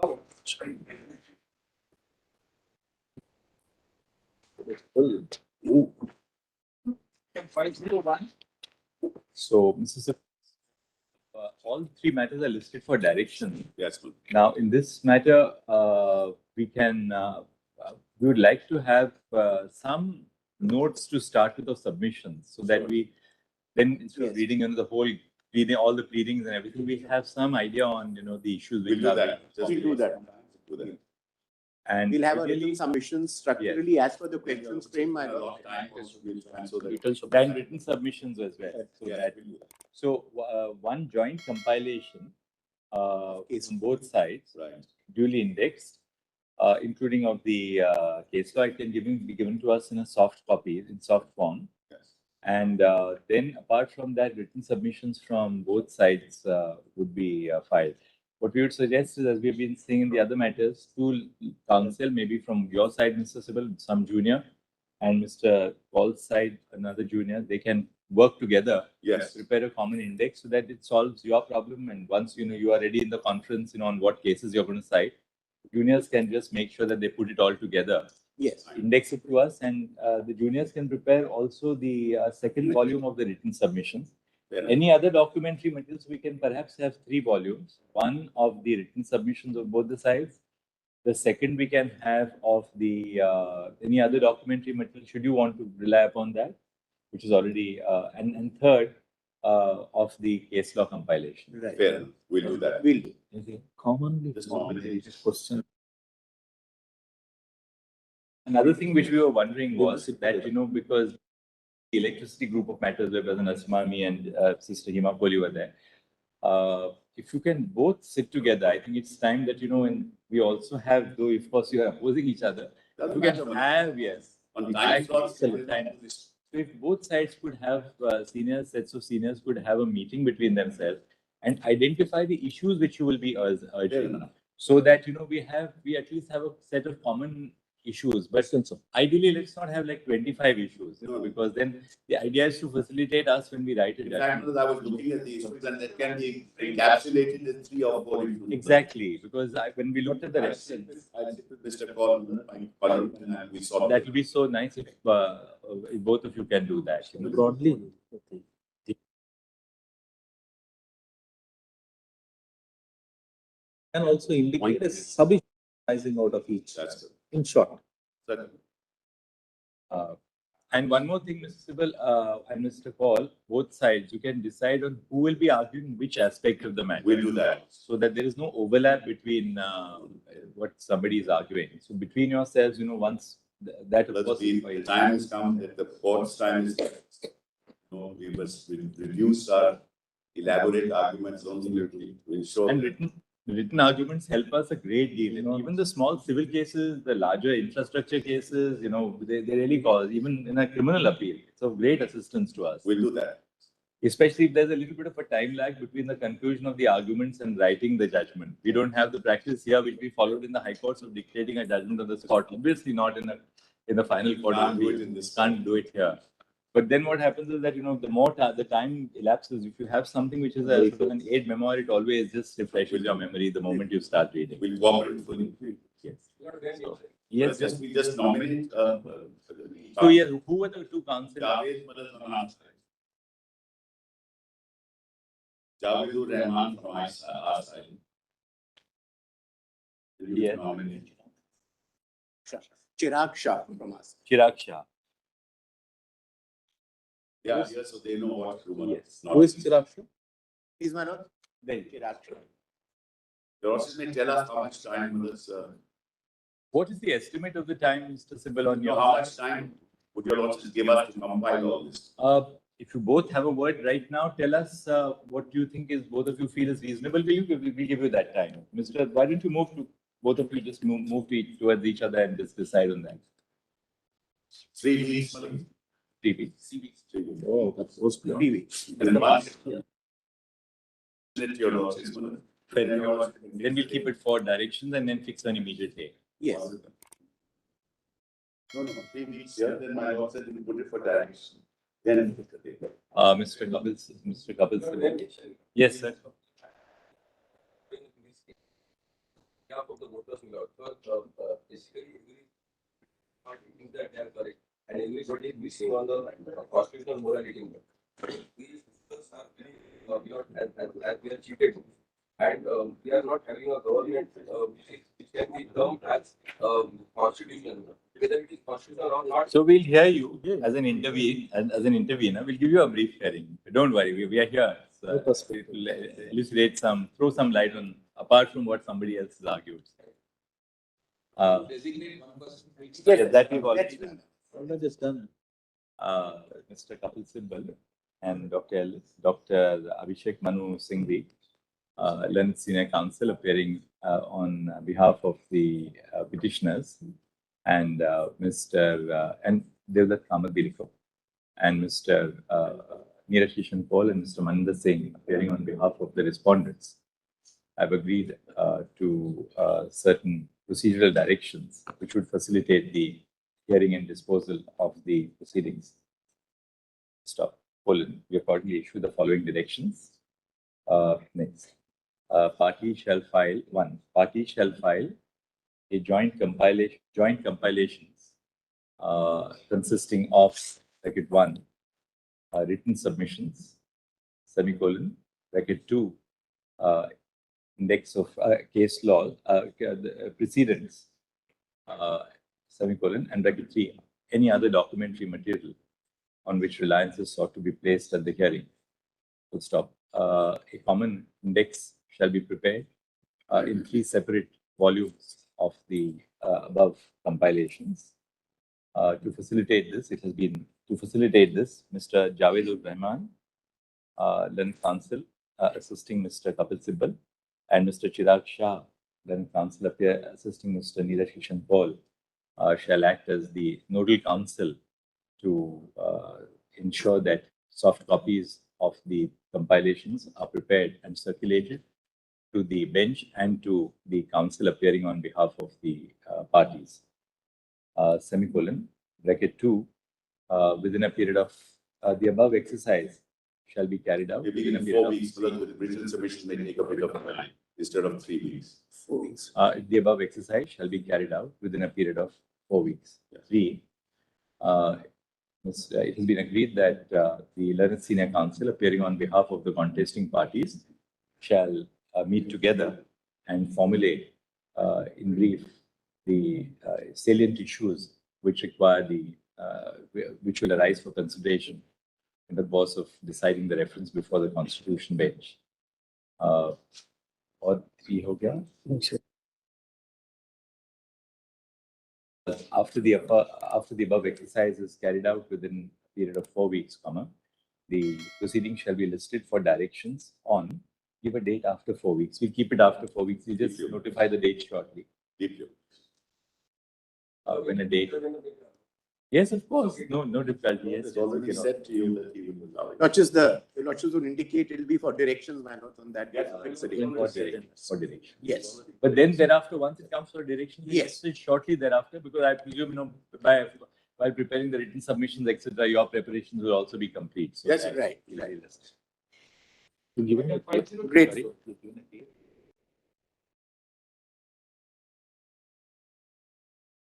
Oh, 501. So, Mr. Sir, all three matters are listed for direction. Yes, good. Now, in this matter, we would like to have some notes to start with of submissions, so that we then, instead of reading the whole pleading, all the pleadings and everything, we have some idea on the issues. We'll do that. We'll do that. And We'll have a ideally- written submission structurally as per the questions frame. A lot of time also we'll spend so that and written submissions as well. So one joint compilation from both sides, right. duly indexed, including of the case law, it can be given to us in a soft copy, in soft form. Yes. And then, apart from that, written submissions from both sides would be filed. What we would suggest is, as we've been seeing in the other matters, two counsel, maybe from your side, Mr. Sibal, some junior, and Mr. Paul's side, another junior, they can work together. Yes. Prepare a common index so that it solves your problem. And once you are ready in the conference, on what cases you're going to cite, juniors can just make sure that they put it all together. Yes. Index it to us, and the juniors can prepare also the second volume of the written submissions. Any other documentary materials, we can perhaps have 3 volumes. One of the written submissions of both the sides. The second we can have of the any other documentary material, should you want to rely upon that, which is already, and third of the case law compilation. Right. Fair enough. We'll do that. We'll do. Commonly, This commonly. question. Another thing which we were wondering was that, because the electricity group of matters where Brother Nasmami and Sister Hima Kohli were there, if you can both sit together, I think it's time that, and we also have, though of course you are opposing each other, Doesn't you matter. can have, yes. On time slots, So if both sides could have sets of seniors could have a meeting between themselves and identify the issues which you will be urging, so that we at least have a set of common issues. But ideally, let's not have like 25 issues, because then the idea is to facilitate us when we write it. In fact, I was looking at the issues and that can be encapsulated in 3 or 4 issues. Exactly, because when we looked at the I rest, sit with Mr. Paul and we saw that will be so nice if both of you can do that. Broadly. And also indicate a sub-issue arising out of each. That's good. In short. Certainly. And one more thing, Mr. Sibal and Mr. Paul, both sides, you can decide on who will be arguing which aspect of the matter. We'll do that. So that there is no overlap between what somebody is arguing. So between yourselves, once that of course, The time has come that the court's time is, we must reduce our elaborate arguments only to ensure. and written arguments help us a great deal. Even the small civil cases, the larger infrastructure cases, they really cause, even in a criminal appeal, it's of great assistance to us. We'll do that. Especially if there's a little bit of a time lag between the conclusion of the arguments and writing the judgment. We don't have the practice here which we followed in the high courts of dictating a judgment on the spot. Obviously not in the final court. Can't do it in this. Can't do it here. But then what happens is that, the more the time elapses, if you have something which is a sort of an aid memoir, it always just refreshes your memory the moment you start reading. We'll cooperate fully. Yes. So, yes. We just nominate. So yes, who were the 2 counsels? Javed Madad on our side. Javedur Rahman from our side. Yes. Nominate. Chirag Shah from us. Chirag Shah. Yeah, so they know what to do. Yes. Who is Chirag Shah? He's my lord. Then Chirag Shah. Your office may tell us how much time was. what is the estimate of the time, Mr. Sibal, on your How much time would your office give us to compile all this? If you both have a word right now, tell us what you think is both of you feel is reasonable. We'll give you that time. Mr. Why don't you move to both of you just move towards each other and just decide on that. 3 weeks. 3 weeks. 3 weeks. 3 weeks. Oh, that's supposed to be. 3 weeks. And once. Let your lordship. Then we'll keep it for directions and then fix an immediate date. Yes. No, 3 weeks. Yeah, then my lord said we put it for direction. Then fix the date. Mr. Kapil Sibal. Yes, sir. the voters will out. So, basically, every party thinks that they are correct, and everybody is missing on the constitutional morality. These voters are very beyond as we are cheated, and we are not having a government which can be termed as constitutional. Whether it is constitutional or not. So we'll hear you as an intervener. We'll give you a brief hearing. Don't worry, we are here. So we'll elucidate throw some light on, apart from what somebody else has argued. Designate one person. Yes, that we've already That's done. Already is done. Mr. Kapil Sibal and Dr. Abhishek Manu Singhvi, learned senior counsel, appearing on behalf of the petitioners, and Mr. and Devdutt Kamath and Mr. Neeraj Kishan Paul and Mr. Maninder Singh, appearing on behalf of the respondents, have agreed to certain procedural directions which would facilitate the hearing and disposal of the proceedings. Stop. Colon. We accordingly issue the following directions. Next. Party shall file a joint compilations consisting of bracket 1, written submissions, semicolon, bracket 2, index of case law, precedents, semicolon, and bracket 3, any other documentary material on which reliance is sought to be placed at the hearing. Full stop. A common index shall be prepared in 3 separate volumes of the above compilations. To facilitate this, Mr. Javed Rahman, learned counsel, assisting Mr. Kapil Sibal, and Mr. Chirag Shah, learned counsel, assisting Mr. Neeraj Kishan Paul, shall act as the nodal counsel to ensure that soft copies of the compilations are prepared and circulated to the bench and to the counsel appearing on behalf of the parties. Semicolon, bracket 2, within a period of the above exercise shall be carried out. Maybe in 4 weeks, so that the written submission may take a bit of time instead of 3 weeks. 4 weeks. The above exercise shall be carried out within a period of 4 weeks. 3. It has been agreed that the learned senior counsel appearing on behalf of the contesting parties shall meet together and formulate in brief the salient issues which require which will arise for consideration in the course of deciding the reference before the Constitution bench. और ये हो गया? After the above exercise is carried out within a period of 4 weeks, the proceeding shall be listed for directions on. Give a date after 4 weeks. We'll keep it after 4 weeks. We just notify the date shortly. When a date. Yes, of course. No difficulty. Yes, It's already said to you that he will allow it. Not just the Lordship would indicate it will be for directions, my lord, on that. Yes, Fix the Even date. for direction. Yes. But then thereafter, once it comes for direction, we Yes. list it shortly thereafter, because I presume, while preparing the written submissions, etc., your preparations will also be complete. So That's that right. will be listed. Great. Sorry?